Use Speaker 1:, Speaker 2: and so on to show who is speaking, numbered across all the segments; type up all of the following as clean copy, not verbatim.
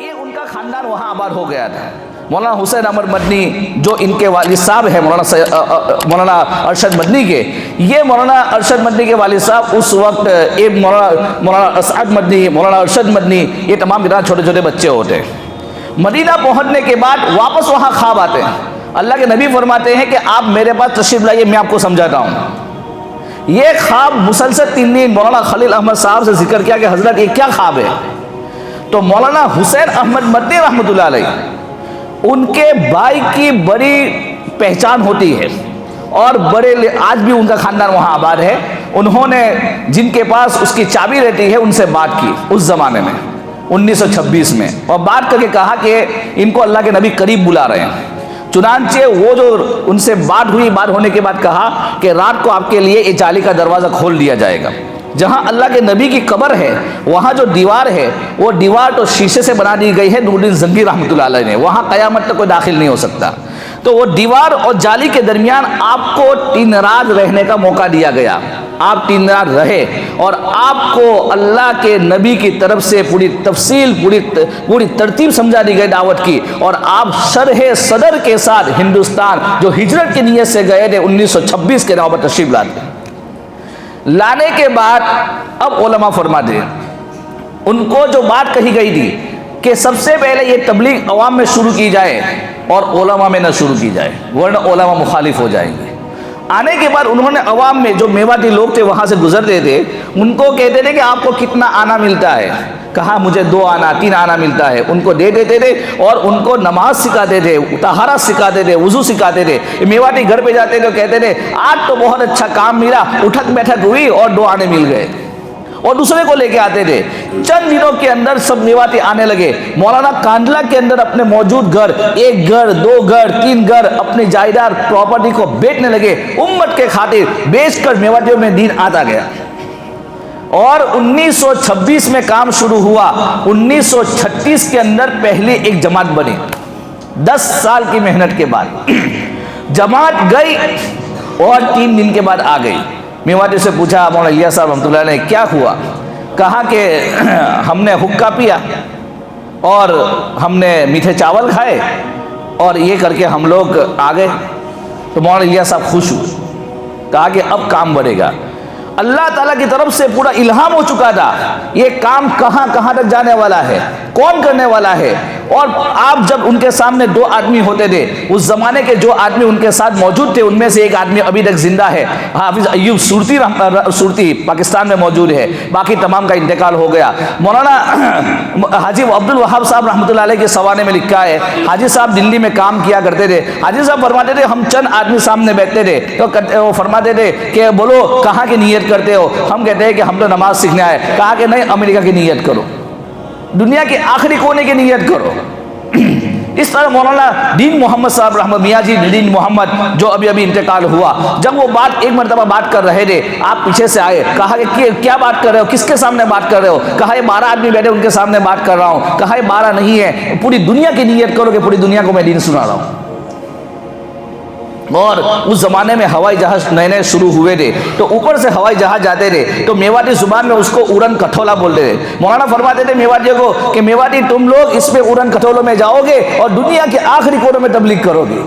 Speaker 1: یہ ان کا خاندان وہاں آباد ہو گیا تھا۔ مولانا حسین احمد مدنی جو ان کے والد صاحب ہیں مولانا ارشد مدنی کے، یہ مولانا ارشد مدنی کے والد صاحب اس وقت ایک مولانا اسعد مدنی، مولانا ارشد مدنی، یہ تمام اتنا چھوٹے چھوٹے بچے ہوتے ہیں۔ مدینہ پہنچنے کے بعد واپس وہاں خواب آتے ہیں۔ اللہ کے نبی فرماتے ہیں کہ آپ میرے پاس تشریف لائیے، میں آپ کو سمجھاتا ہوں۔ یہ خواب مسلسل 3 دن مولانا خلیل احمد صاحب سے ذکر کیا کہ حضرت یہ کیا خواب ہے؟ تو مولانا حسین احمد مدنی رحمۃ اللہ علیہ، ان کے بھائی کی بڑی پہچان ہوتی ہے اور آج بھی ان کا خاندان وہاں آباد ہے۔ انہوں نے جن کے پاس اس کی چابی رہتی ہے ان سے بات کی اس زمانے میں 1926 میں، اور بات کر کے کہا کہ ان کو اللہ کے نبی قریب بلا رہے ہیں۔ چنانچہ وہ جو ان سے بات ہوئی، بات ہونے کے بعد کہا کہ رات کو آپ کے لیے یہ جالی کا دروازہ کھول دیا جائے گا۔ جہاں اللہ کے نبی کی قبر ہے وہاں جو دیوار ہے وہ دیوار تو شیشے سے بنا دی گئی ہے، نور الدین زنگی رحمۃ اللہ علیہ نے، وہاں قیامت تک کوئی داخل نہیں ہو سکتا۔ تو وہ دیوار اور جالی کے درمیان آپ کو 3 رات رہنے کا موقع دیا گیا۔ آپ 3 رات رہے اور آپ کو اللہ کے نبی کی طرف سے پوری تفصیل، پوری ترتیب سمجھا دی گئی دعوت کی، اور آپ شرح صدر کے ساتھ ہندوستان جو ہجرت کی نیت سے گئے تھے 1926 کے نوبت تشریف لانے کے بعد اب علماء فرماتے ہیں ان کو جو بات کہی گئی تھی کہ سب سے پہلے یہ تبلیغ عوام میں شروع کی جائے اور علماء میں نہ شروع کی جائے ورنہ علماء مخالف ہو جائیں گے۔ آنے کے بعد انہوں نے عوام میں جو میواتی لوگ تھے وہاں سے گزرتے تھے ان کو کہتے تھے کہ آپ کو کتنا آنا ملتا ہے؟ کہا مجھے 2 آنا 3 آنا ملتا ہے۔ ان کو دے دیتے تھے اور ان کو نماز سکھاتے تھے، طہارت سکھاتے تھے، وضو سکھاتے تھے۔ میواتی گھر پہ جاتے تھے کہتے تھے آج تو بہت اچھا کام ملا، اٹھک بیٹھک ہوئی اور 2 آنے مل گئے، اور دوسرے کو لے کے آتے تھے۔ چند دنوں کے اندر سب میواتی آنے لگے۔ مولانا کانڈلا کے اندر اپنے موجود گھر، 1 گھر 2 گھر 3 گھر، اپنی جائیداد پراپرٹی کو بیچنے لگے۔ امت کے خاطر بیچ کر میواتیوں میں دین آتا گیا، اور 1926 میں کام شروع ہوا۔ 1936 کے اندر پہلی ایک جماعت بنی، 10 سال کی محنت کے بعد جماعت گئی اور 3 دن کے بعد آ گئی۔ میواتی سے پوچھا مولانا الیاس صاحب رحمۃ اللہ علیہ کیا ہوا؟ کہا کہ ہم نے حقہ پیا اور ہم نے میٹھے چاول کھائے اور یہ کر کے ہم لوگ آ گئے۔ تو مولانا الیاس صاحب خوش ہوئے، کہا کہ اب کام بڑھے گا۔ اللہ تعالیٰ کی طرف سے پورا الہام ہو چکا تھا یہ کام کہاں کہاں تک جانے والا ہے، کون کرنے والا ہے۔ اور آپ جب ان کے سامنے 2 آدمی ہوتے تھے، اس زمانے کے جو آدمی ان کے ساتھ موجود تھے ان میں سے ایک آدمی ابھی تک زندہ ہے، حافظ ایوب سورتی پاکستان میں موجود ہے، باقی تمام کا انتقال ہو گیا۔ مولانا حاجی عبد الوہاب صاحب رحمۃ اللہ علیہ کے سوانے میں لکھا ہے، حاجی صاحب دلی میں کام کیا کرتے تھے۔ حاجی صاحب فرماتے تھے ہم چند آدمی سامنے بیٹھتے تھے تو وہ فرماتے تھے کہ بولو کہاں کی نیت کرتے ہو؟ ہم کہتے ہیں کہ ہم تو نماز سیکھنے آئے۔ کہا کہ نہیں، امریکہ کی نیت کرو، دنیا کے آخری کونے کی نیت کرو۔ اس طرح مولانا دین محمد صاحب رحمۃ میاں جی دین محمد جو ابھی انتقال ہوا، جب وہ ایک مرتبہ بات کر رہے تھے، آپ پیچھے سے آئے، کہا کہ کیا بات کر رہے ہو، کس کے سامنے بات کر رہے ہو؟ کہا یہ 12 آدمی بیٹھے ان کے سامنے بات کر رہا ہوں۔ کہا یہ 12 نہیں ہے، پوری دنیا کی نیت کرو کہ پوری دنیا کو میں دین سنا رہا ہوں۔ اور اس زمانے میں ہوائی جہاز نئے نئے شروع ہوئے تھے تو اوپر سے ہوائی جہاز جاتے تھے تو میواتی زبان میں اس کو اورن کٹھولا بولتے تھے۔ مولانا فرماتے تھے میواتیوں کو کہ میواتی تم لوگ اس پہ اورن کٹھولوں میں جاؤ گے اور دنیا کے آخری کونوں میں تبلیغ کرو گے۔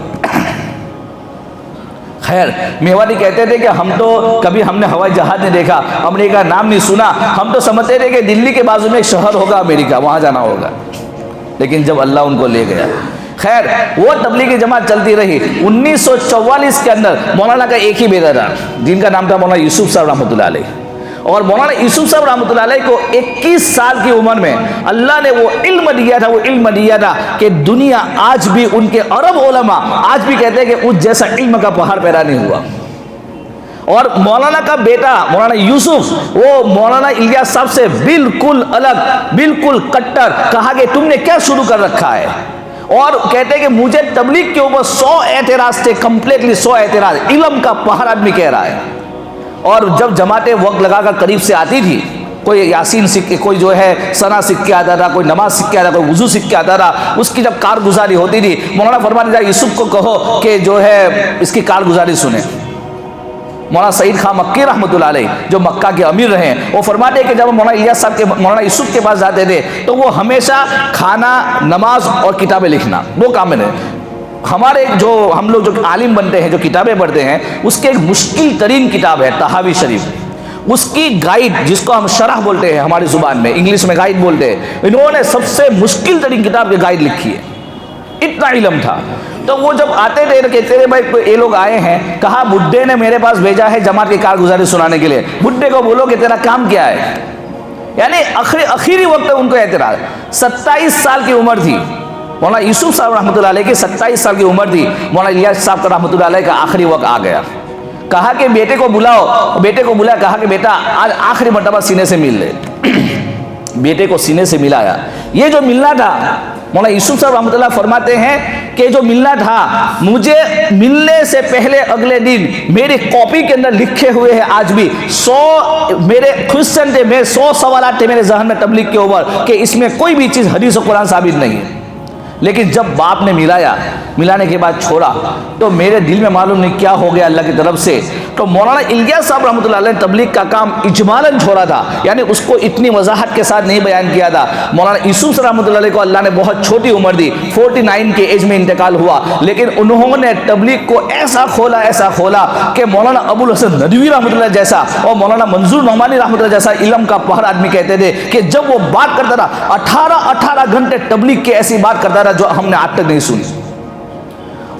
Speaker 1: خیر میواتی کہتے تھے کہ ہم تو کبھی ہم نے ہوائی جہاز نہیں دیکھا، امریکہ کا نام نہیں سنا، ہم تو سمجھتے تھے کہ دلی کے بازو میں ایک شہر ہوگا امریکہ، وہاں جانا ہوگا، لیکن جب اللہ ان کو لے گیا۔ خیر وہ تبلیغی جماعت چلتی رہی۔ 1944 کے اندر مولانا کا ایک ہی بیٹا تھا جن کا نام تھا مولانا یوسف صاحب رحمۃ اللہ علیہ، اور مولانا یوسف صاحب رحمۃ اللہ علیہ کو 21 سال کی عمر میں اللہ نے وہ علم دیا تھا کہ دنیا آج بھی ان کے عرب علماء آج بھی کہتے ہیں کہ اس جیسا علم کا پہاڑ پیدا نہیں ہوا۔ اور مولانا کا بیٹا مولانا یوسف وہ مولانا الیاس صاحب سے بالکل الگ، بالکل کٹر، کہا کہ تم نے کیا شروع کر رکھا ہے؟ اور کہتے ہیں کہ مجھے تبلیغ کے اوپر 100 اعتراض تھے، کمپلیٹلی 100 اعتراض، علم کا پہاڑ آدمی کہہ رہا ہے۔ اور جب جماعتیں وقت لگا کر قریب سے آتی تھی، کوئی یاسین سیکھ کے، کوئی جو ہے ثنا سیکھ کے آتا تھا، کوئی نماز سیکھ کے آتا تھا، کوئی وضو سیکھ کے آتا تھا، اس کی جب کارگزاری ہوتی تھی مولانا فرماتے تھے یوسف کو کہو کہ جو ہے اس کی کارگزاری سنیں۔ مولانا سعید خان مکی رحمتہ علیہ جو مکہ کے امیر رہے ہیں، وہ فرماتے ہیں کہ جب مولانا الیاس صاحب کے مولانا یوسف کے پاس جاتے تھے تو وہ ہمیشہ کھانا، نماز اور کتابیں لکھنا، دو کام میں ہمارے جو ہم لوگ جو عالم بنتے ہیں، جو کتابیں پڑھتے ہیں، اس کے ایک مشکل ترین کتاب ہے طحاوی شریف، اس کی گائیڈ جس کو ہم شرح بولتے ہیں ہماری زبان میں، انگلش میں گائیڈ بولتے ہیں، انہوں نے سب سے مشکل ترین کتاب کی گائیڈ لکھی ہے، اتنا علم تھا۔ تو وہ جب آتے تھے کہتے تھے بھائی یہ لوگ آئے ہیں، کہا بڈھے نے میرے پاس بھیجا ہے جماعت کی کارگزاری سنانے کے لیے، بڈھے کو بولو کہ تیرا کام کیا ہے، یعنی آخری وقت ان کو اعتراض۔ 27 سال کی عمر تھی مولانا یوسف صاحب رحمۃ اللہ علیہ کی، 27 سال کی عمر تھی، مولانا الیاس صاحب کا رحمۃ اللہ علیہ کا آخری وقت آ گیا، کہا کہ بیٹے کو بلاؤ، بیٹے کو بلایا، کہا کہ بیٹا آج آخری مرتبہ سینے سے مل لے، بیٹے کو سینے سے ملایا۔ یہ جو ملنا تھا، مولانا یوسف صاحب رحمۃ اللہ فرماتے ہیں کہ جو ملنا تھا، مجھے ملنے سے پہلے اگلے دن میری کاپی کے اندر لکھے ہوئے ہیں آج بھی 100 میرے کوسچن تھے، میرے 100 سوالات تھے میرے ذہن میں تبلیغ کے اوپر کہ اس میں کوئی بھی چیز حدیث و قرآن ثابت نہیں ہے، لیکن جب باپ نے ملانے کے بعد چھوڑا تو میرے دل میں معلوم نہیں کیا ہو گیا اللہ کی طرف سے۔ تو مولانا الیاس صاحب رحمۃ اللہ علیہ نے تبلیغ کا کام اجمالاً چھوڑا تھا، یعنی اس کو اتنی وضاحت کے ساتھ نہیں بیان کیا تھا۔ مولانا یوسف رحمۃ اللہ علیہ کو اللہ نے بہت چھوٹی عمر دی، 49 کے ایج میں انتقال ہوا، لیکن انہوں نے تبلیغ کو ایسا کھولا کہ مولانا ابو الحسن ندوی رحمۃ اللہ جیسا اور مولانا منظور نعمانی رحمۃ اللہ جیسا علم کا پہر آدمی کہتے تھے کہ جب وہ بات کرتا تھا 18 گھنٹے تبلیغ کی ایسی بات کرتا تھا جو ہم نے آج تک نہیں سنی۔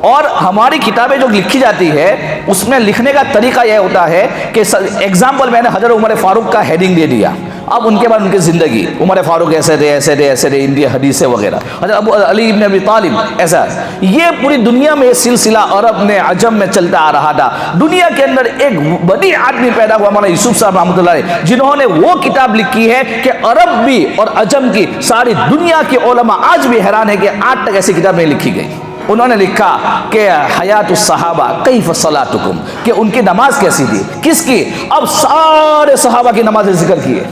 Speaker 1: اور ہماری کتابیں جو لکھی جاتی ہے اس میں لکھنے کا طریقہ یہ ہوتا ہے کہ ایگزامپل میں نے حضرت عمر فاروق کا ہیڈنگ دے دیا، اب ان کے بعد ان کی زندگی، عمر فاروق ایسے تھے انڈیا حدیثیں وغیرہ، حضرت ابو علی ابن ابی طالب ایسا، یہ پوری دنیا میں یہ سلسلہ عرب میں عجم میں چلتا آ رہا تھا۔ دنیا کے اندر ایک بڑی آدمی پیدا ہوا مولانا یوسف صاحب رحمۃ اللہ علیہ، جنہوں نے وہ کتاب لکھی ہے کہ عرب بھی اور عجم کی ساری دنیا کے علماء آج بھی حیران ہے کہ آج تک ایسی کتاب نہیں لکھی گئی۔ انہوں نے لکھا کہ حیات الصحابہ کیف صلاتکم، کہ ان کی نماز کیسی تھی، کس کی، اب سارے صحابہ کی نماز ذکر کی ہے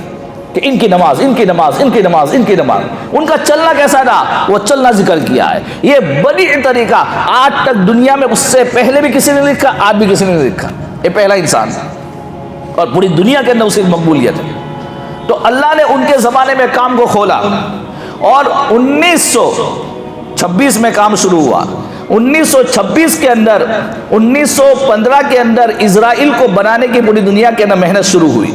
Speaker 1: کہ ان کی نماز، ان کی نماز، ان کی نماز، ان کی نماز، ان کا چلنا کیسا تھا وہ چلنا ذکر کیا ہے۔ یہ بڑی طریقہ آج تک دنیا میں اس سے پہلے بھی کسی نے لکھا، آج بھی کسی نے لکھا، یہ پہلا انسان اور پوری دنیا کے اندر اس کی مقبولیت ہے۔ تو اللہ نے ان کے زمانے میں کام کو کھولا اور 1926 میں کام شروع ہوا۔ 1926 کے اندر 1915 کے اندر اسرائیل کو بنانے کی پوری دنیا کے اندر محنت شروع ہوئی،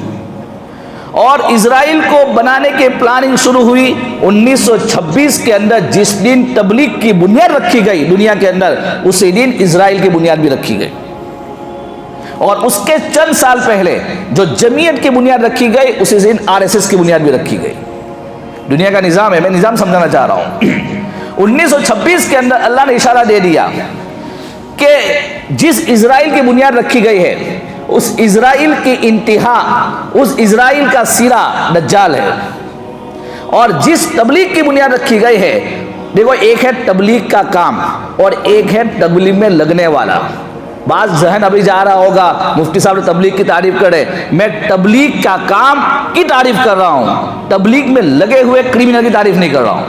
Speaker 1: اور اسرائیل کو بنانے کی پلاننگ شروع ہوئی 1926 کے اندر۔ جس دن تبلیغ کی بنیاد رکھی گئی دنیا کے اندر، اسی دن اسرائیل کی بنیاد بھی رکھی گئی، اور اس کے چند سال پہلے جو جمعیت کی بنیاد رکھی گئی اسی دن RSS کی بنیاد بھی رکھی گئی۔ دنیا کا نظام ہے، میں نظام سمجھانا چاہ رہا ہوں۔ 1926 کے اندر اللہ نے اشارہ دے دیا کہ جس اسرائیل کی بنیاد رکھی گئی ہے اس اسرائیل کی انتہا، اس اسرائیل کا سرا دجال ہے، اور جس تبلیغ کی بنیاد رکھی گئی ہے، دیکھو ایک ہے تبلیغ کا کام اور ایک ہے تبلیغ میں لگنے والا۔ بعض ذہن ابھی جا رہا ہوگا مفتی صاحب نے تبلیغ کی تعریف کرے، میں تبلیغ کا کام کی تعریف کر رہا ہوں، تبلیغ میں لگے ہوئے کرمینل کی تعریف نہیں کر رہا ہوں۔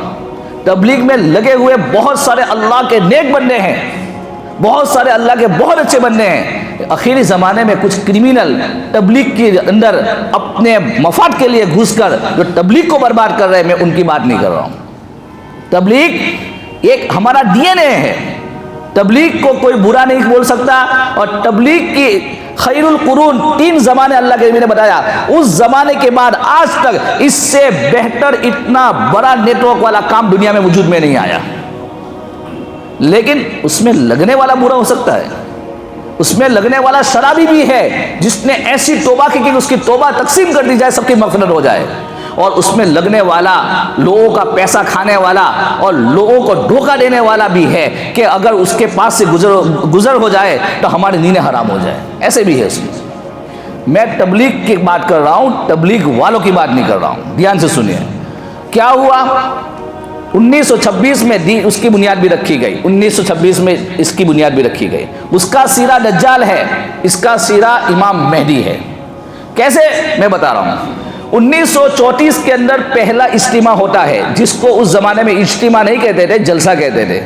Speaker 1: تبلیغ میں لگے ہوئے بہت سارے اللہ کے نیک بندے ہیں، بہت سارے اللہ کے بہت اچھے بندے ہیں، آخری زمانے میں کچھ کرمینل تبلیغ کے اندر اپنے مفاد کے لیے گھس کر جو تبلیغ کو برباد کر رہے ہیں، میں ان کی بات نہیں کر رہا ہوں۔ تبلیغ ایک ہمارا DNA ہے، تبلیغ کو کوئی برا نہیں بول سکتا، اور تبلیغ کی خیر القرون 3 زمانے اللہ کے نبی نے بتایا، اس زمانے کے بعد آج تک اس سے بہتر اتنا بڑا نیٹ ورک والا کام دنیا میں وجود میں نہیں آیا، لیکن اس میں لگنے والا برا ہو سکتا ہے، اس میں لگنے والا شرابی بھی ہے جس نے ایسی توبہ کی کہ اس کی توبہ تقسیم کر دی جائے، سب کی مغفرت ہو جائے، اور اس میں لگنے والا لوگوں کا پیسہ کھانے والا اور لوگوں کو دھوکہ دینے والا بھی ہے کہ اگر اس کے پاس سے گزر ہو جائے تو ہماری نیندیں حرام ہو جائے، ایسے بھی ہے اس میں۔ میں تبلیغ کی بات کر رہا ہوں، تبلیغ والوں کی بات نہیں کر رہا ہوں، دھیان سے سنیے۔ کیا ہوا 1926 میں اس کی بنیاد بھی رکھی گئی، 1926 میں اس کی بنیاد بھی رکھی گئی۔ اس کا سیرا دجال ہے، اس کا سیرا امام مہدی ہے۔ کیسے؟ میں بتا رہا ہوں۔ 1934 کے اندر پہلا اجتماع ہوتا ہے، جس کو اس زمانے میں اجتماع نہیں کہتے تھے، جلسہ کہتے تھے،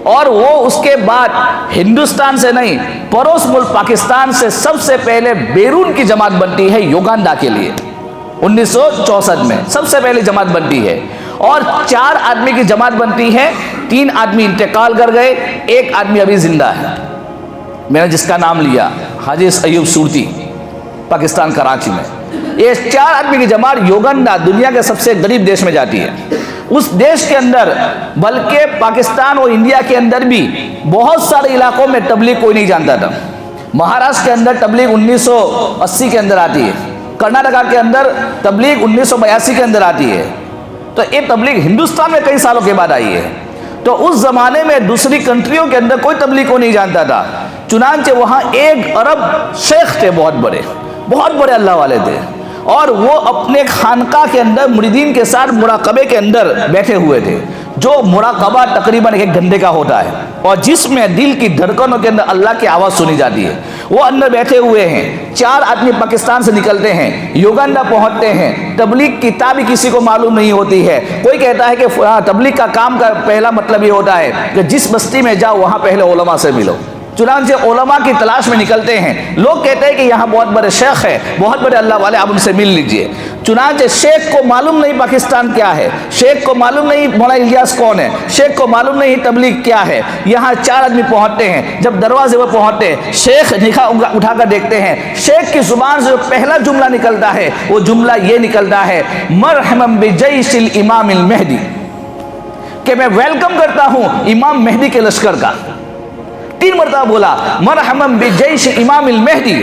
Speaker 1: اور وہ اس کے بعد ہندوستان سے نہیں پڑوس ملک پاکستان سے سب سے پہلے بیرون کی جماعت بنتی ہے یوگانڈا کے لیے 1964 میں سب سے پہلے جماعت بنتی ہے، اور 4 آدمی کی جماعت بنتی ہے، 3 آدمی انتقال کر گئے، 1 آدمی ابھی زندہ ہے، میں نے جس کا نام لیا حاجی ایوب صورتی، پاکستان کراچی میں۔ یہ 4 آدمی کی جماعت یوگنڈا دنیا کے سب سے غریب دیش میں جاتی ہے۔ اس دیش کے اندر بلکہ پاکستان اور انڈیا کے اندر بھی بہت سارے علاقوں میں تبلیغ کوئی نہیں جانتا تھا۔ مہاراشٹر کے اندر تبلیغ 1980 کے اندر آتی ہے، کرناٹکا کے اندر تبلیغ 1982 کے اندر آتی ہے، تو یہ تبلیغ ہندوستان میں کئی سالوں کے بعد آئی ہے۔ تو اس زمانے میں دوسری کنٹریوں کے اندر کوئی تبلیغ کو نہیں جانتا تھا، چنانچہ وہاں 1 ارب شیخ تھے، بہت بڑے اللہ والے تھے، اور وہ اپنے خانقاہ کے اندر مریدین کے ساتھ مراقبے کے اندر بیٹھے ہوئے تھے، جو مراقبہ تقریباً 1 گھنٹے کا ہوتا ہے، اور جس میں دل کی دھڑکنوں کے اندر اللہ کی آواز سنی جاتی ہے۔ وہ اندر بیٹھے ہوئے ہیں، 4 آدمی پاکستان سے نکلتے ہیں، یوگنڈا پہنچتے ہیں، تبلیغ کی تعبیر کسی کو معلوم نہیں ہوتی ہے۔ کوئی کہتا ہے کہ تبلیغ کا کام کا پہلا مطلب یہ ہوتا ہے کہ جس بستی میں جاؤ وہاں پہلے علماء سے ملو۔ چنانچہ علماء کی تلاش میں نکلتے ہیں، لوگ کہتے ہیں کہ یہاں بہت بڑے شیخ ہیں، بہت بڑے اللہ والے، آپ ان سے مل لیجئے۔ چنانچہ شیخ کو معلوم نہیں پاکستان کیا ہے، شیخ کو معلوم نہیں مولانا الیاس کون ہے، شیخ کو معلوم نہیں تبلیغ کیا ہے۔ یہاں 4 آدمی پہنچتے ہیں، جب دروازے پر پہنچتے ہیں، شیخ نگاہ اٹھا کر دیکھتے ہیں، شیخ کی زبان سے جو پہلا جملہ نکلتا ہے وہ جملہ یہ نکلتا ہے، مرحبا بجیش الامام المہدی، کہ میں ویلکم کرتا ہوں امام مہدی کے لشکر کا۔ 3 مرتبہ بولا، مرحبا بجیش امام المہدی،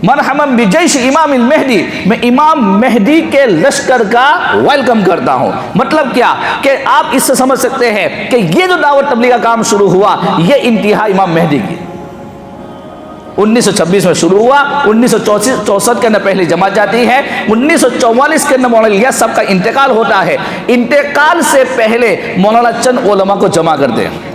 Speaker 1: مرحبا بجیش امام المہدی، میں امام مہدی کے لشکر کا ویلکم کرتا ہوں۔ مطلب کیا کہ آپ اس سے سمجھ سکتے ہیں کہ یہ جو دعوت تبلیغ کا کام شروع ہوا یہ انتہا امام مہدی کی 1926 میں شروع ہوا، 1964 کے اندر پہلی جماعت جاتی ہے، 1944 کے اندر مولانا الیاس صاحب کا انتقال ہوتا ہے۔ انتقال سے پہلے مولانا چند علماء کو جمع کرتے ہیں،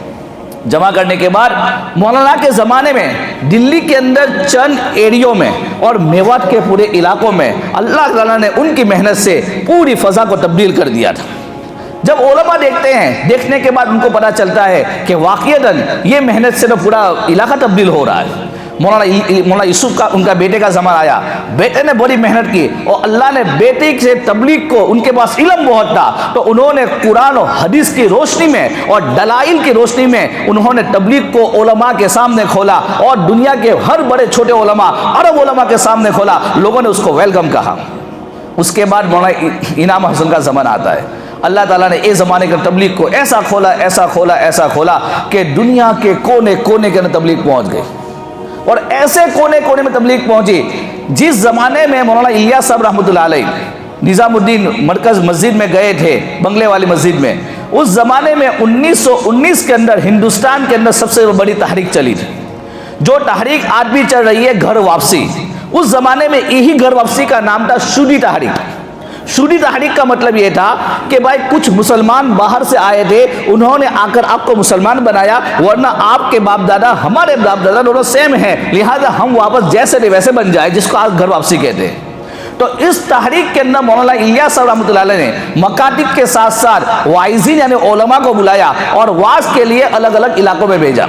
Speaker 1: جمع کرنے کے بعد مولانا کے زمانے میں دلی کے اندر چند ایریوں میں اور میوات کے پورے علاقوں میں اللہ تعالیٰ نے ان کی محنت سے پوری فضا کو تبدیل کر دیا تھا۔ جب علماء دیکھتے ہیں، دیکھنے کے بعد ان کو پتہ چلتا ہے کہ واقعتاً یہ محنت سے تو پورا علاقہ تبدیل ہو رہا ہے۔ مولانا یوسف کا ان کا بیٹے کا زمان آیا، بیٹے نے بڑی محنت کی اور اللہ نے بیٹے سے تبلیغ کو، ان کے پاس علم بہت تھا تو انہوں نے قرآن و حدیث کی روشنی میں اور دلائل کی روشنی میں انہوں نے تبلیغ کو علماء کے سامنے کھولا، اور دنیا کے ہر بڑے چھوٹے علماء، عرب علماء کے سامنے کھولا، لوگوں نے اس کو ویلکم کہا۔ اس کے بعد مولانا انعام حسن کا زمان آتا ہے۔ اللہ تعالیٰ نے اس زمانے کے تبلیغ کو ایسا کھولا کہ دنیا کے کونے کونے کے اندر تبلیغ پہنچ گئی، اور ایسے کونے کونے میں تبلیغ پہنچی۔ جس زمانے میں مولانا الیاس صاحب رحمۃ اللہ علیہ نظام الدین مرکز مسجد میں گئے تھے، بنگلے والی مسجد میں، اس زمانے میں 1919 کے اندر ہندوستان کے اندر سب سے بڑی تحریک چلی تھی، جو تحریک آج بھی چل رہی ہے، گھر واپسی۔ اس زمانے میں یہی گھر واپسی کا نام تھا شودی تحریک۔ شودی تحریک کا مطلب یہ تھا کہ بھائی کچھ مسلمان باہر سے آئے تھے، انہوں نے آ کر آپ کو مسلمان بنایا، ورنہ آپ کے باپ دادا ہمارے باپ دادا دونوں سیم ہیں، لہذا ہم واپس جیسے تھے ویسے بن جائے، جس کو آج گھر واپسی کہتے ہیں۔ تو اس تحریک کے اندر مولانا الیاس صاحب رحمۃ اللہ علیہ نے مکاتب کے ساتھ ساتھ واعظین یعنی علماء کو بلایا اور واعظ کے لیے الگ الگ علاقوں میں بھیجا۔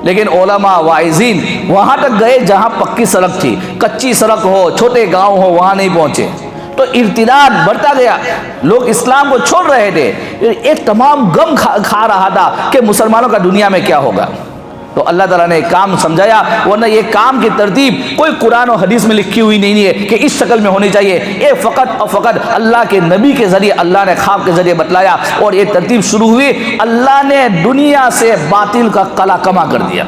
Speaker 1: لیکن علماء واعظین وہاں تک گئے جہاں پکی سڑک تھی، کچی سڑک ہو، چھوٹے گاؤں ہو، وہاں نہیں پہنچے۔ تو ارتداد بڑھتا گیا، لوگ اسلام کو چھوڑ رہے تھے، ایک تمام غم کھا رہا تھا کہ مسلمانوں کا دنیا میں کیا ہوگا۔ تو اللہ تعالیٰ نے ایک کام سمجھایا، ورنہ یہ کام کی ترتیب کوئی قرآن و حدیث میں لکھی ہوئی نہیں ہے کہ اس شکل میں ہونی چاہیے، یہ فقط اور فقط اللہ کے نبی کے ذریعے اللہ نے خواب کے ذریعے بتلایا، اور یہ ترتیب شروع ہوئی۔ اللہ نے دنیا سے باطل کا قلع کما کر دیا۔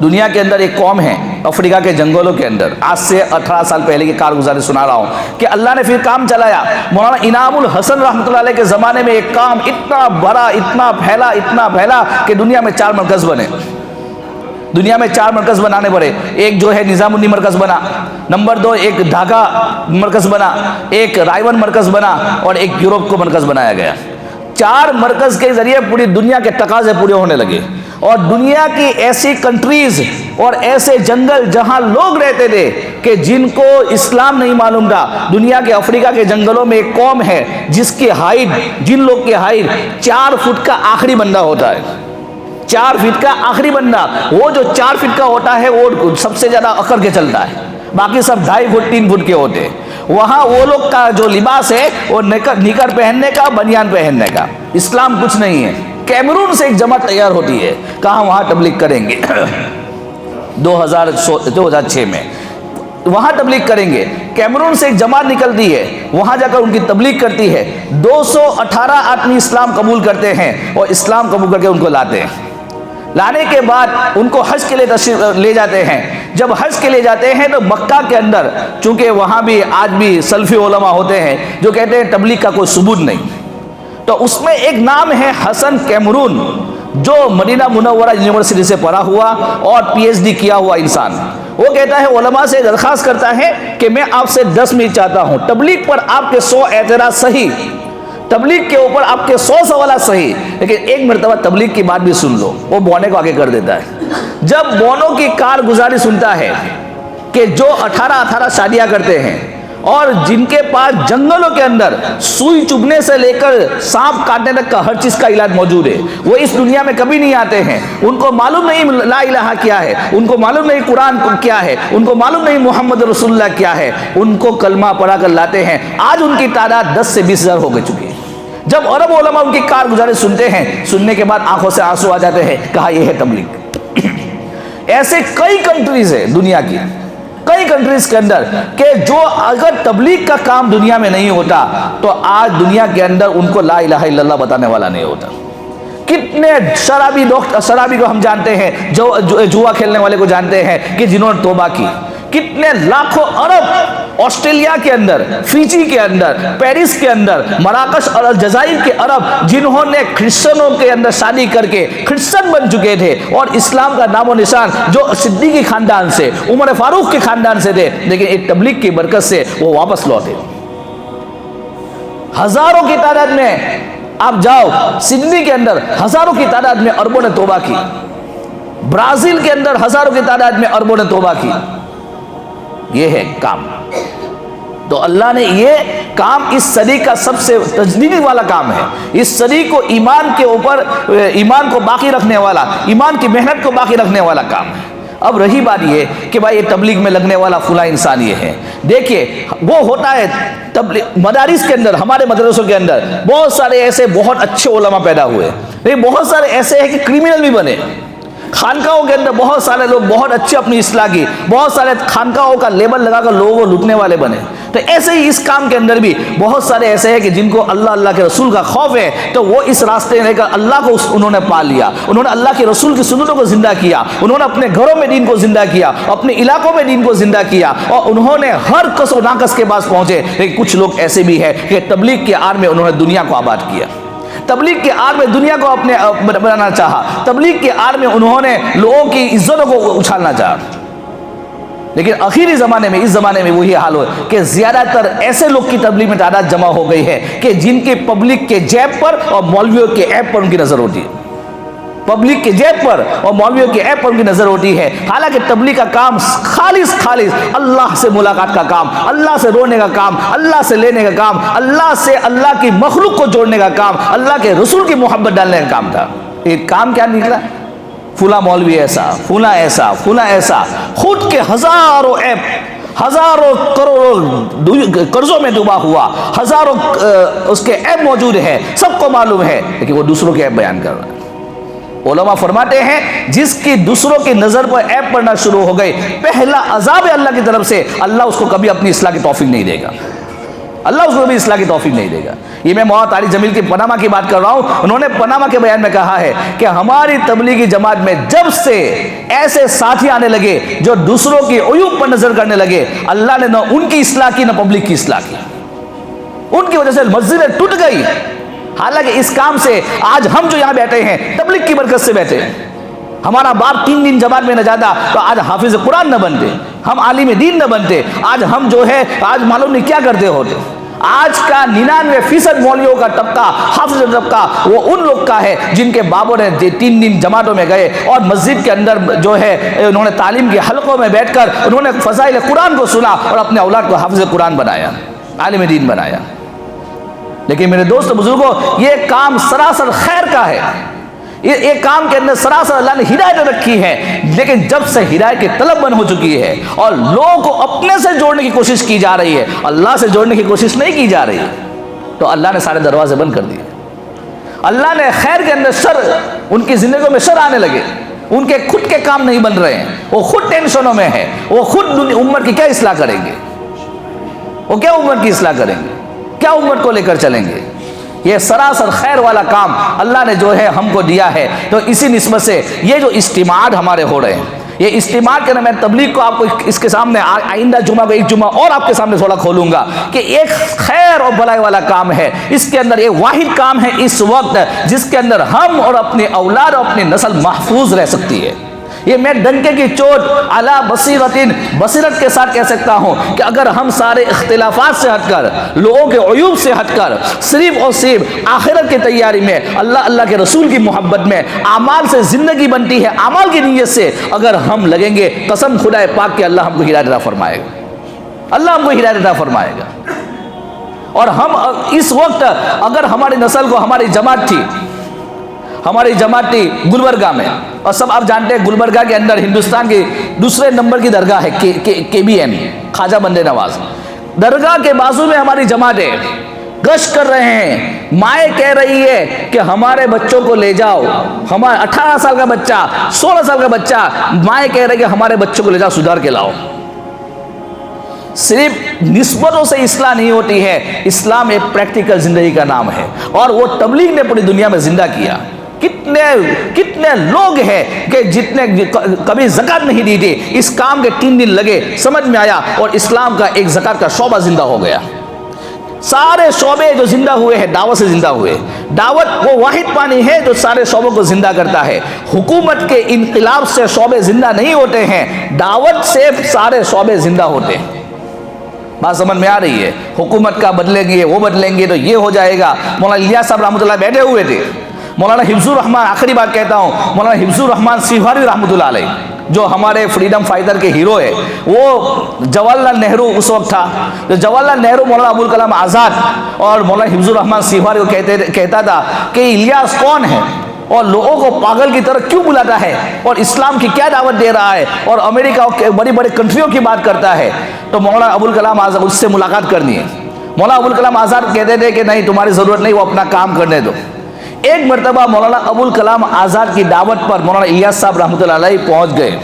Speaker 1: دنیا کے اندر ایک قوم ہے افریقہ کے جنگلوں کے اندر، آج سے 18 سال پہلے کی کارگزاری سنا رہا ہوں کہ اللہ نے پھر کام چلایا۔ مولانا انعام الحسن رحمۃ اللہ علیہ کے زمانے میں ایک کام اتنا بڑا، اتنا پھیلا کہ دنیا میں 4 مرکز بنے۔ دنیا میں 4 مرکز بنانے پڑے۔ ایک جو ہے نظام الدین مرکز بنا، نمبر 2 ایک ڈھاکہ مرکز بنا، ایک رائے مرکز بنا، اور ایک یورپ کو مرکز بنایا گیا۔ 4 مرکز کے ذریعے پوری دنیا کے تقاضے پورے ہونے لگے۔ اور دنیا کی ایسی کنٹریز اور ایسے جنگل جہاں لوگ رہتے تھے کہ جن کو اسلام نہیں معلوم تھا. دنیا کے افریقہ کے جنگلوں میں ایک قوم ہے جس کی ہائٹ, جن لوگ کی ہائٹ 4 فٹ کا آخری بندہ ہوتا ہے. 4 فٹ کا آخری بندہ, وہ جو 4 فٹ کا ہوتا ہے وہ سب سے زیادہ اکڑ کے چلتا ہے, باقی سب 2.5 فٹ 3 فٹ کے ہوتے ہیں. وہاں وہ لوگ کا جو لباس ہے وہ نکر پہننے کا, بنیان پہننے کا. اسلام کچھ نہیں ہے. کیمرون سے ایک جماعت تیار ہوتی ہے, کہاں وہاں تبلیغ کریں گے 2006 میں وہاں تبلیغ کریں گے. کیمرون سے ایک جماعت نکلتی ہے, وہاں جا کر ان کی تبلیغ کرتی ہے. 218 آدمی اسلام قبول کرتے ہیں اور اسلام قبول کر کے ان کو لاتے ہیں. لانے کے بعد ان کو حج کے لیے تشریف لے جاتے ہیں. جب حج کے لیے جاتے ہیں تو مکہ کے اندر, چونکہ وہاں بھی آج بھی سلفی علماء ہوتے ہیں جو کہتے ہیں تبلیغ کا کوئی ثبوت نہیں, تو اس میں ایک نام ہے حسن کیمرون, جو مدینہ منورہ یونیورسٹی سے پڑھا ہوا اور PhD کیا ہوا انسان. وہ کہتا ہے, علماء سے درخواست کرتا ہے کہ میں آپ سے 10 منٹ چاہتا ہوں, تبلیغ پر آپ کے 100 اعتراض صحیح, تبلیغ کے اوپر آپ کے 100 سوالات صحیح, لیکن ایک مرتبہ تبلیغ کی بات بھی سن لو. وہ بونے کو آگے کر دیتا ہے. جب بونوں کی کارگزاری سنتا ہے کہ جو 18 شادیاں کرتے ہیں اور جن کے پاس جنگلوں کے اندر سوئی چبھنے سے لے کر سانپ کاٹنے تک کا ہر چیز کا علاج موجود ہے, وہ اس دنیا میں کبھی نہیں آتے ہیں. ان کو معلوم نہیں لا الہ کیا ہے, ان کو معلوم نہیں قرآن کیا ہے, ان کو معلوم نہیں محمد رسول اللہ کیا ہے. ان کو کلمہ پڑھا کر لاتے ہیں. آج ان کی تعداد 10 سے 20 ہزار ہو گئی چکی ہے. جب عرب علماء ان کی کارگزاری سنتے ہیں, سننے کے بعد آنکھوں سے آنسو آ جاتے ہیں, کہا یہ ہے تبلیغ. ایسے کئی کنٹریز ہیں دنیا کی, کئی کنٹریز کے اندر کہ جو اگر تبلیغ کا کام دنیا میں نہیں ہوتا تو آج دنیا کے اندر ان کو لا الہ الا اللہ بتانے والا نہیں ہوتا. کتنے شرابی کو ہم جانتے ہیں, جو جوا کھیلنے والے کو جانتے ہیں کہ جنہوں نے توبہ کی. کتنے لاکھوں عرب آسٹریلیا کے اندر, فیجی کے اندر, پیرس کے اندر, مراکش اور الجزائر کے عرب جنہوں نے کرسچنوں کے اندر شادی کر کے کرسچن بن چکے تھے اور اسلام کا نام و نشان جو صدیقی خاندان سے, عمر فاروق کے خاندان سے تھے, لیکن ایک تبلیغ کی برکت سے وہ واپس لوٹے. ہزاروں کی تعداد میں آپ جاؤ, سڈنی کے اندر ہزاروں کی تعداد میں عربوں نے توبہ کی, برازیل کے اندر ہزاروں کی تعداد میں عربوں نے توبہ کی. یہ ہے کام. تو اللہ نے یہ کام اس صدی کا سب سے تجدید والا کام ہے. اس صدی کو ایمان کے اوپر, ایمان کو باقی رکھنے والا, ایمان کی محنت کو باقی رکھنے والا کام ہے. اب رہی بات یہ کہ بھائی یہ تبلیغ میں لگنے والا فلاں انسان یہ ہے, دیکھیے وہ ہوتا ہے مدارس کے اندر, ہمارے مدرسوں کے اندر بہت سارے ایسے بہت اچھے علماء پیدا ہوئے, لیکن بہت سارے ایسے ہیں کہ کرمنل بھی بنے. خانقاہوں کے اندر بہت سارے لوگ بہت اچھے اپنی اصلاح کی, بہت سارے خانقاہوں کا لیبل لگا کر لوگوں کو لوٹنے والے بنے. تو ایسے ہی اس کام کے اندر بھی بہت سارے ایسے ہیں کہ جن کو اللہ کے رسول کا خوف ہے, تو وہ اس راستے لے کر اللہ کو انہوں نے پال لیا, انہوں نے اللہ کے رسول کی سنتوں کو زندہ کیا, انہوں نے اپنے گھروں میں دین کو زندہ کیا, اپنے علاقوں میں دین کو زندہ کیا, اور انہوں نے ہر کس و ناقص کے پاس پہنچے. لیکن کچھ لوگ ایسے بھی ہیں کہ تبلیغ کے آڑ میں انہوں نے دنیا کو آباد کیا, تبلیغ کے آڑ میں دنیا کو اپنے بنانا چاہا, تبلیغ کے آڑ میں انہوں نے لوگوں کی عزتوں کو اچھالنا چاہا. لیکن آخری زمانے میں, اس زمانے میں وہی حال ہو کہ زیادہ تر ایسے لوگ کی تبلیغ میں تعداد جمع ہو گئی ہے کہ جن کی پبلک کے جیب پر اور مولویوں کے ایپ پر ان کی نظر ہوتی ہے, پبلک کے جیب پر اور مولویوں کے ایپ پر ان کی نظر ہوتی ہے. حالانکہ تبلیغ کا کام خالص اللہ سے ملاقات کا کام, اللہ سے رونے کا کام, اللہ سے لینے کا کام, اللہ سے اللہ کی مخلوق کو جوڑنے کا کام, اللہ کے رسول کی محبت ڈالنے کا کام تھا. یہ کام کیا نکلا؟ فلاں مولوی ایسا, فلاں ایسا, فلاں ایسا, خود کے ہزاروں ایپ, ہزاروں کروڑوں قرضوں میں ڈوبا ہوا, ہزاروں اس کے ایپ موجود ہے, سب کو معلوم ہے, لیکن وہ دوسروں کے ایپ بیان کر رہا ہے. علماء فرماتے ہیں جس کی دوسروں کی نظر پر ایپ پڑنا شروع ہو گئی, پہلا عذاب ہے اللہ کی طرف سے, اللہ اس کو کبھی اپنی اصلاح کی توفیق نہیں دے گا, اللہ اس کو کبھی اصلاح کی توفیق نہیں دے گا. یہ میں مولانا طارق جمیل کی پناما کی بات کر رہا ہوں. انہوں نے پناما کے بیان میں کہا ہے کہ ہماری تبلیغی جماعت میں جب سے ایسے ساتھی آنے لگے جو دوسروں کی عیوب پر نظر کرنے لگے, اللہ نے نہ ان کی اصلاح کی نہ پبلک کی اصلاح کی. ان کی وجہ سے مسجدیں ٹوٹ گئی. حالانکہ اس کام سے آج ہم جو یہاں بیٹھے ہیں تبلیغ کی برکت سے بیٹھے ہیں. ہمارا باپ 3 دن جماعت میں نہ جاتا تو آج حافظ قرآن نہ بنتے, ہم عالم دین نہ بنتے, آج ہم جو ہے آج معلوم نہیں کیا کرتے ہوتے. آج کا 99% مولویوں کا طبقہ، حافظ طبقہ، وہ ان لوگ کا ہے جن کے بابوں نے 3 دن جماعتوں میں گئے اور مسجد کے اندر جو ہے انہوں نے تعلیم کے حلقوں میں بیٹھ کر انہوں نے فضائل قرآن کو سنا اور اپنے اولاد کو حافظ قرآن بنایا، عالم دین بنایا۔ لیکن میرے دوست بزرگوں، یہ کام سراسر خیر کا ہے، یہ کام کے اندر سراسر اللہ نے ہدایت رکھی ہے، لیکن جب سے ہدایت کی طلب بند ہو چکی ہے اور لوگوں کو اپنے سے جوڑنے کی کوشش کی جا رہی ہے، اللہ سے جوڑنے کی کوشش نہیں کی جا رہی ہے، تو اللہ نے سارے دروازے بند کر دیے۔ اللہ نے خیر کے اندر شر، ان کی زندگیوں میں شر آنے لگے، ان کے خود کے کام نہیں بن رہے ہیں، وہ خود ٹینشنوں میں ہیں، وہ خود امت کی کیا اصلاح کریں گے، وہ کیا امت کی اصلاح کریں گے، کیا امت کو لے کر چلیں گے؟ یہ سراسر خیر والا کام اللہ نے جو ہے ہم کو دیا ہے۔ تو اسی نسبت سے یہ جو اجتماعات ہمارے ہو رہے ہیں، یہ اجتماع کے میں تبلیغ کو آپ کو اس کے سامنے آئندہ جمعہ کو ایک جمعہ اور آپ کے سامنے تھوڑا کھولوں گا کہ ایک خیر اور بھلائی والا کام ہے، اس کے اندر ایک واحد کام ہے اس وقت جس کے اندر ہم اور اپنے اولاد اور اپنی نسل محفوظ رہ سکتی ہے۔ یہ میں ڈنکے کی چوٹ علی بصیرت کے ساتھ کہہ سکتا ہوں کہ اگر ہم سارے اختلافات سے ہٹ کر، لوگوں کے عیوب سے ہٹ کر، صرف اور صرف آخرت کی تیاری میں، اللہ کے رسول کی محبت میں، اعمال سے زندگی بنتی ہے، اعمال کی نیت سے اگر ہم لگیں گے، قسم خدا پاک کہ اللہ ہم کو ہدایت عطا فرمائے گا، اللہ ہم کو ہدایت عطا فرمائے گا۔ اور ہم اس وقت اگر ہماری نسل کو، ہماری جماعت تھی گلبرگہ میں، اور سب آپ جانتے ہیں گلبرگہ کے اندر ہندوستان کی دوسرے نمبر کی درگاہ ہے KBN، خواجہ بندے نواز۔ درگاہ کے بازو میں ہماری جماعتیں گشت کر رہے ہیں، مائیں کہہ رہی ہے کہ ہمارے بچوں کو لے جاؤ، ہمارا 18 سال کا بچہ، 16 سال کا بچہ، مائیں کہہ رہے کہ ہمارے بچوں کو لے جاؤ، سدھار کے لاؤ۔ صرف نسبتوں سے اصلاح نہیں ہوتی ہے، اسلام ایک پریکٹیکل زندگی کا نام ہے، اور وہ تبلیغ نے پوری دنیا میں زندہ کیا۔ کتنے لوگ ہیں کہ جتنے کبھی زکات نہیں دی تھی، اس کام کے 3 دن لگے، سمجھ میں آیا اور اسلام کا ایک زکات کا شعبہ زندہ ہو گیا۔ سارے شعبے جو زندہ ہوئے ہیں دعوت سے زندہ ہوئے۔ دعوت وہ واحد پانی ہے جو سارے شعبوں کو زندہ کرتا ہے۔ حکومت کے انقلاب سے شعبے زندہ نہیں ہوتے ہیں، دعوت سے سارے شعبے زندہ ہوتے ہیں۔ بات سمجھ میں آ رہی ہے؟ حکومت کا بدلیں گے، وہ بدلیں گے تو یہ ہو جائے گا۔ مولانا الیاس صاحب رحمۃ اللہ بیٹھے ہوئے تھے، مولانا حفظ الرحمان، آخری بات کہتا ہوں، مولانا حفظ الرحمان سیواری رحمۃ اللہ علیہ جو ہمارے فریڈم فائٹر کے ہیرو ہے، وہ جواہر لال نہرو اس وقت تھا، جو جواہر لال نہرو مولانا ابوالکلام آزاد اور مولانا حفظ الرحمان سیواری کو کہتا تھا کہ الیاس کون ہے اور لوگوں کو پاگل کی طرح کیوں بلاتا ہے اور اسلام کی کیا دعوت دے رہا ہے اور امریکہ اور بڑی بڑی کنٹریوں کی بات کرتا ہے۔ تو مولانا ابوالکلام آزاد اس سے ملاقات کرنی ہے، مولانا ابوالکلام آزاد کہتے تھے کہ نہیں تمہاری ضرورت نہیں، وہ اپنا کام کرنے دو۔ ایک مرتبہ مولانا ابوالکلام آزاد کی دعوت پر مولانا الیاس صاحب رحمۃ اللہ علیہ پہنچ گئے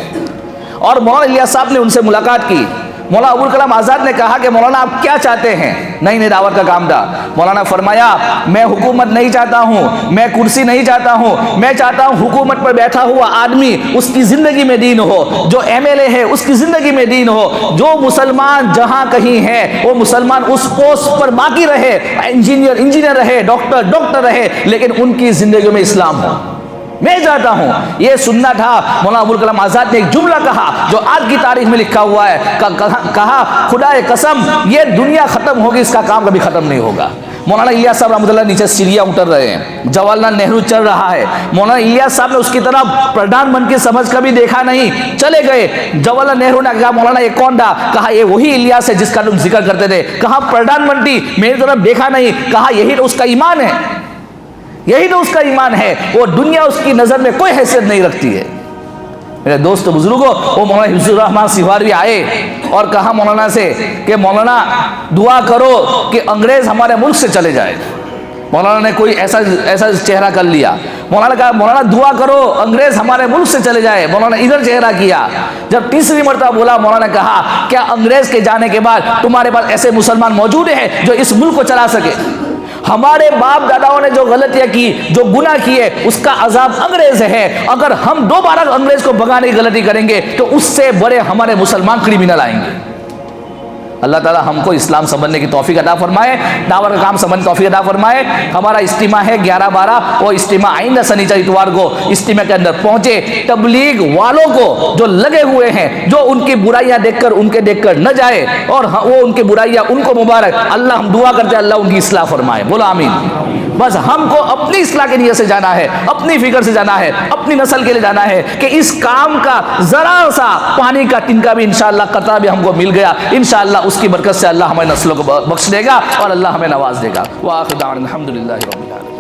Speaker 1: اور مولانا الیاس صاحب نے ان سے ملاقات کی۔ مولانا ابوالکلام آزاد نے کہا کہ مولانا آپ کیا چاہتے ہیں؟ نہیں دعوت کا کام تھا۔ مولانا فرمایا میں حکومت نہیں چاہتا ہوں، میں کرسی نہیں چاہتا ہوں، میں چاہتا ہوں حکومت پر بیٹھا ہوا آدمی اس کی زندگی میں دین ہو، جو MLA ہے اس کی زندگی میں دین ہو، جو مسلمان جہاں کہیں ہے وہ مسلمان اس پوسٹ پر باقی رہے، انجینئر رہے، ڈاکٹر رہے، لیکن ان کی زندگیوں میں اسلام ہو۔ میں چاہتا ہوں یہ سننا تھا۔ مولانا ابوالکلام آزاد نے ایک جملہ کہا جو آج کی تاریخ میں لکھا ہوا ہے، کہا خدا قسم یہ دنیا ختم ہوگی، اس کا کام کبھی ختم نہیں ہوگا۔ مولانا الیاس صاحب رحمۃ اللہ نیچے سیڑھیاں اتر رہے ہیں، جواہر لال نہرو چل رہا ہے، مولانا الیاس صاحب نے اس کی طرف پردھان منتری سمجھ کبھی دیکھا نہیں، چلے گئے۔ جواہر لال نہرو نے کہا مولانا یہ کون تھا؟ کہا یہ وہی الیاس ہے جس کا تم ذکر کرتے تھے۔ کہا پردھان منتری میری طرف دیکھا نہیں، کہا یہی تو اس کا ایمان ہے، یہی تو اس کا ایمان ہے، وہ دنیا اس کی نظر میں کوئی حیثیت نہیں رکھتی ہے۔ میرے دوست بزرگوں، وہ مولانا حفظ الرحمان سیواری آئے اور کہا مولانا سے کہ مولانا دعا کرو کہ انگریز ہمارے ملک سے چلے جائے۔ مولانا نے کوئی ایسا چہرہ کر لیا، مولانا کہا مولانا دعا کرو انگریز ہمارے ملک سے چلے جائے۔ مولانا ادھر چہرہ کیا، جب تیسری مرتبہ بولا مولانا کہا کیا انگریز کے جانے کے بعد تمہارے پاس ایسے مسلمان موجود ہیں جو اس ملک کو چلا سکے؟ ہمارے باپ داداؤں نے جو غلطیاں کی، جو گناہ کیے، اس کا عذاب انگریز ہے۔ اگر ہم دوبارہ انگریز کو بھگانے کی غلطی کریں گے تو اس سے بڑے ہمارے مسلمان کرمینل آئیں گے۔ اللہ تعالیٰ ہم کو اسلام سمجھنے کی توفیق عطا فرمائے، دعوت کا کام سمجھنے کی توفیق عطا فرمائے۔ ہمارا اجتماع ہے 11-12، وہ اجتماع آئندہ سنیچر اتوار کو اجتماع کے اندر پہنچے، تبلیغ والوں کو جو لگے ہوئے ہیں، جو ان کی برائیاں دیکھ کر نہ جائے، اور وہ ان کی برائیاں ان کو مبارک، اللہ ہم دعا کرتے ہیں اللہ ان کی اصلاح فرمائے، بولو آمین۔ بس ہم کو اپنی اصلاح کے نیت سے جانا ہے، اپنی فکر سے جانا ہے، اپنی نسل کے لیے جانا ہے کہ اس کام کا ذرا سا پانی کا ٹنکا بھی انشاءاللہ قطرہ بھی ہم کو مل گیا، انشاءاللہ اس کی برکت سے اللہ ہماری نسلوں کو بخش دے گا اور اللہ ہمیں نواز دے گا۔ وآخر دعوانا الحمدللہ رب العالمین۔